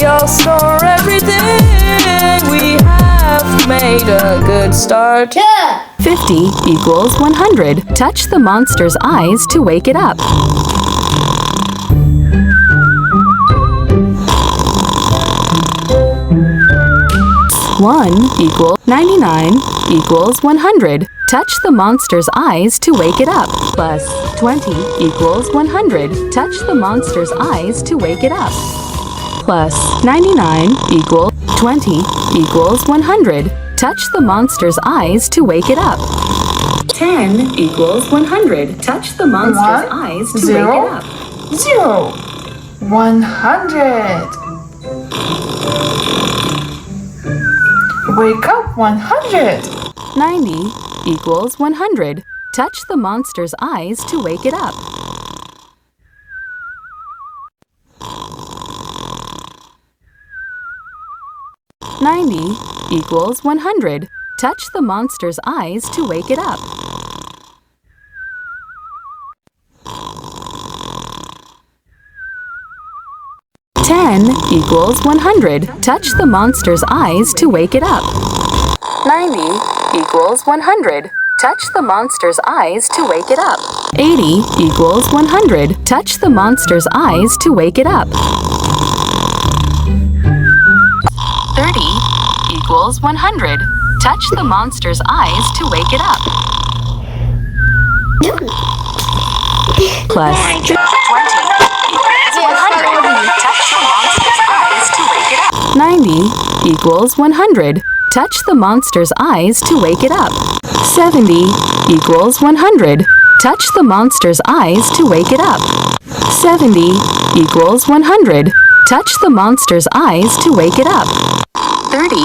We all snore everything. We have made a good start. 50 equals 100. Touch the monster's eyes to wake it up. 1 equals 99 equals 100. Touch the monster's eyes to wake it up. Plus 20 equals 100. Touch the monster's eyes to wake it up. Plus 99 equals 20 equals 100. Touch the monster's eyes to wake it up. 10 equals 100. Touch the monster's eyes to wake it up. 0 100. Wake up 100. 90 equals 100. Touch the monster's eyes to wake it up. 90 equals 100. Touch the monster's eyes to wake it up. 10 equals 100. Touch the monster's eyes to wake it up. 90 equals 100. Touch the monster's eyes to wake it up. 80 equals 100. Touch the monster's eyes to wake it up. 30 equals 100. Touch the monster's eyes to wake it up. Plus 20 equals 100. Touch the monster's eyes to wake it up. 90 equals 100. Touch the monster's eyes to wake it up. 70 equals 100. Touch the monster's eyes to wake it up. 70 equals 100. Touch the monster's eyes to wake it up. 30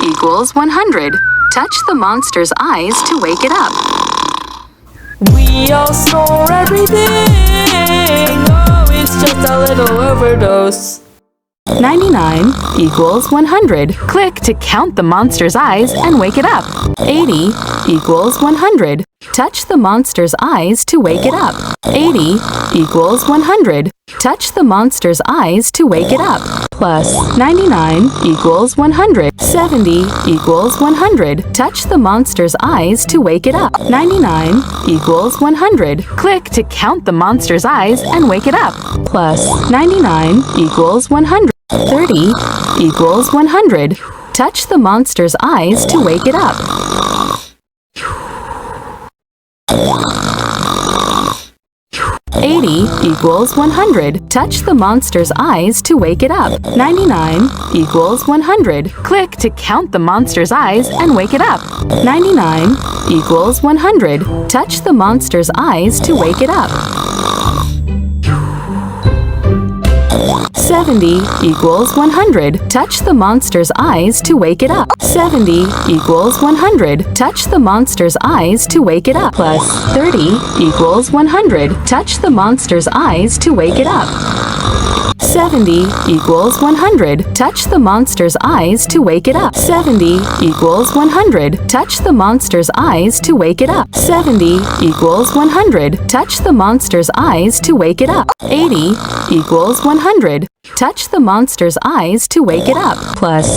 equals 100. Touch the monster's eyes to wake it up. We all snore everything. Oh, it's just a little overdose. 99 equals 100. Click to count the monster's eyes and wake it up. 80 equals 100. Touch the monster's eyes to wake it up. 80 equals 100. Touch the monster's eyes to wake it up. Plus 99 equals 100. 70 equals 100. Touch the monster's eyes to wake it up. 99 equals 100. Click to count the monster's eyes and wake it up. Plus 99 equals 100. 30 equals 100. Touch the monster's eyes to wake it up. 80 equals 100. Touch the monster's eyes to wake it up. 99 equals 100. Click to count the monster's eyes and wake it up. 99 equals 100. Touch the monster's eyes to wake it up. 70 equals 100. Touch the monster's eyes to wake it up. 70 equals 100. Touch the monster's eyes to wake it up. Plus 30 equals 100. Touch the monster's eyes to wake it up. 70 equals 100. Touch the monster's eyes to wake it up. 70 equals 100. Touch the monster's eyes to wake it up. 70 equals 100. Touch the monster's eyes to wake it up. 80 equals 100. Touch the monster's eyes to wake it up. Plus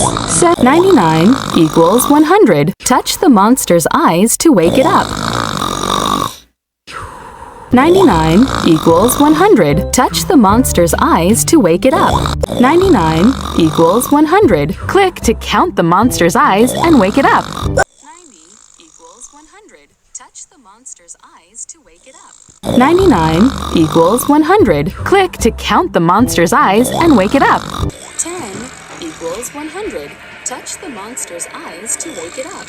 99 equals 100. Touch the monster's eyes to wake it up. 99 equals 100. Touch the monster's eyes to wake it up. 99 equals 100. Click to count the monster's eyes and wake it up. 90 equals 100. Touch the monster's eyes to wake it up. 99 equals 100. Click to count the monster's eyes and wake it up. 10 equals 100. Touch the monster's eyes to wake it up.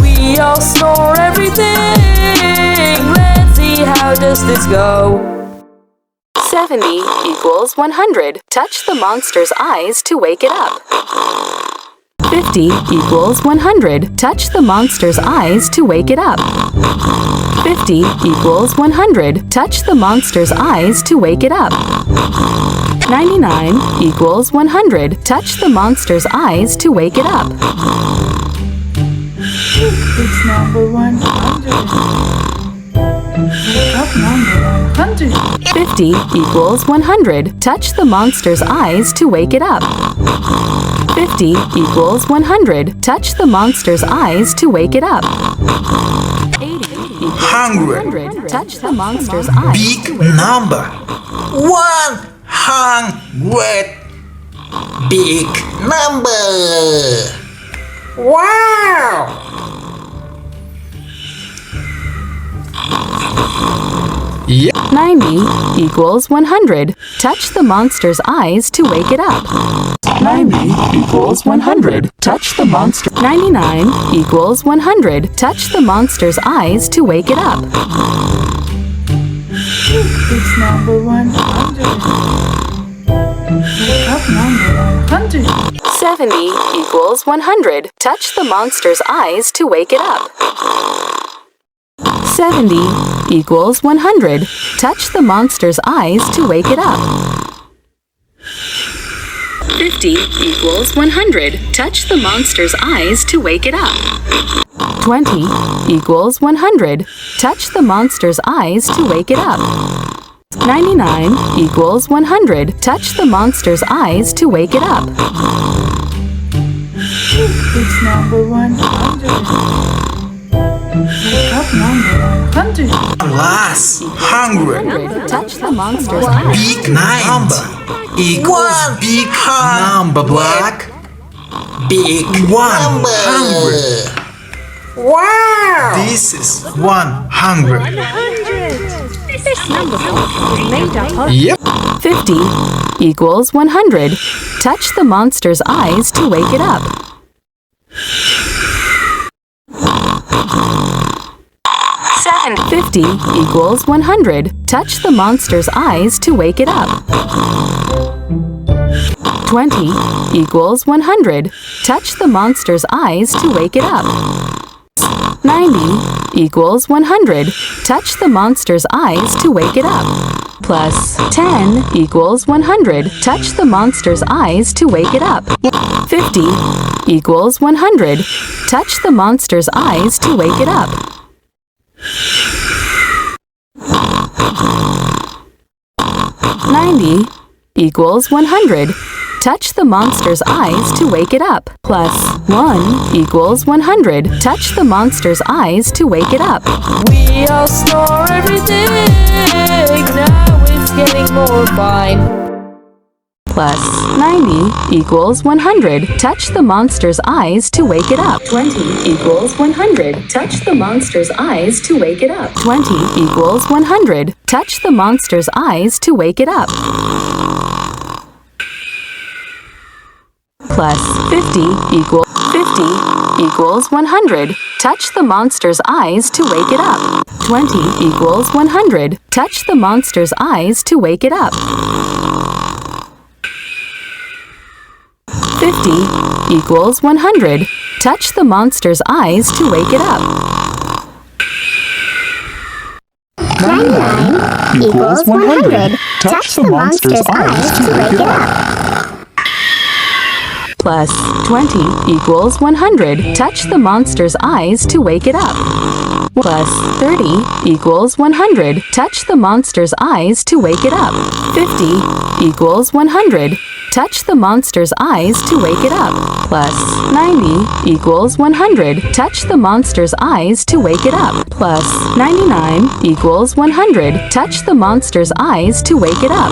We all snore everything. Let's see, how does this go? 70 equals 100. Touch the monster's eyes to wake it up. 50 equals 100. Touch the monster's eyes to wake it up. 50 equals 100. Touch the monster's eyes to wake it up. 99 equals 100. Touch the monster's eyes to wake it up. It's number 100. Wake up number 100. 50 equals 100. Touch the monster's eyes to wake it up. 50 equals 100. Touch the monster's eyes to wake it up. 80 equals 100. Touch the monster's eyes. Big number. 100. Big number. Wow! Yep. 90 equals 100. Touch the monster's eyes to wake it up. 90 equals 100. Touch the monster. 99 equals 100. Touch the monster's eyes to wake it up. It's number 100. Wake up number 100. 70 equals 100. Touch the monster's eyes to wake it up. 70 equals 100. Touch the monster's eyes to wake it up. 50 equals 100. Touch the monster's eyes to wake it up. 20 equals 100. Touch the monster's eyes to wake it up. 99 equals 100. Touch the monster's eyes to wake it up. It's number 100. Wake up number 100. Plus 100. Touch the monster's eyes. Big number equals big number. Black. Big 100. Wow! This is 100. This number is made up of Yep. 50 equals 100. Touch the monster's eyes to wake it up. 50 equals 100. Touch the monster's eyes to wake it up. 20 equals 100. Touch the monster's eyes to wake it up. 90 equals 100. Touch the monster's eyes to wake it up. Plus 10 equals 100. Touch the monster's eyes to wake it up. 50 equals 100. Touch the monster's eyes to wake it up. 90 equals 100. Touch the monster's eyes to wake it up. Plus 1 equals 100. Touch the monster's eyes to wake it up. We all snore everything. Now it's getting more fine. Plus 90 equals 100. Touch the monster's eyes to wake it up. 20 equals 100. Touch the monster's eyes to wake it up. 20 equals 100. Touch the monster's eyes to wake it up. Plus 50 equals 100. Touch the monster's eyes to wake it up. 20 equals 100. Touch the monster's eyes to wake it up. 50 equals 100. Touch the monster's eyes to wake it up. 99 equals 100. Touch the monster's eyes to wake it up. Plus 20 equals 100. Touch the monster's eyes to wake it up. Plus 30 equals 100. Touch the monster's eyes to wake it up. 50 equals 100. Touch the monster's eyes to wake it up. Plus 90 equals 100. Touch the monster's eyes to wake it up. Plus 99 equals 100. Touch the monster's eyes to wake it up.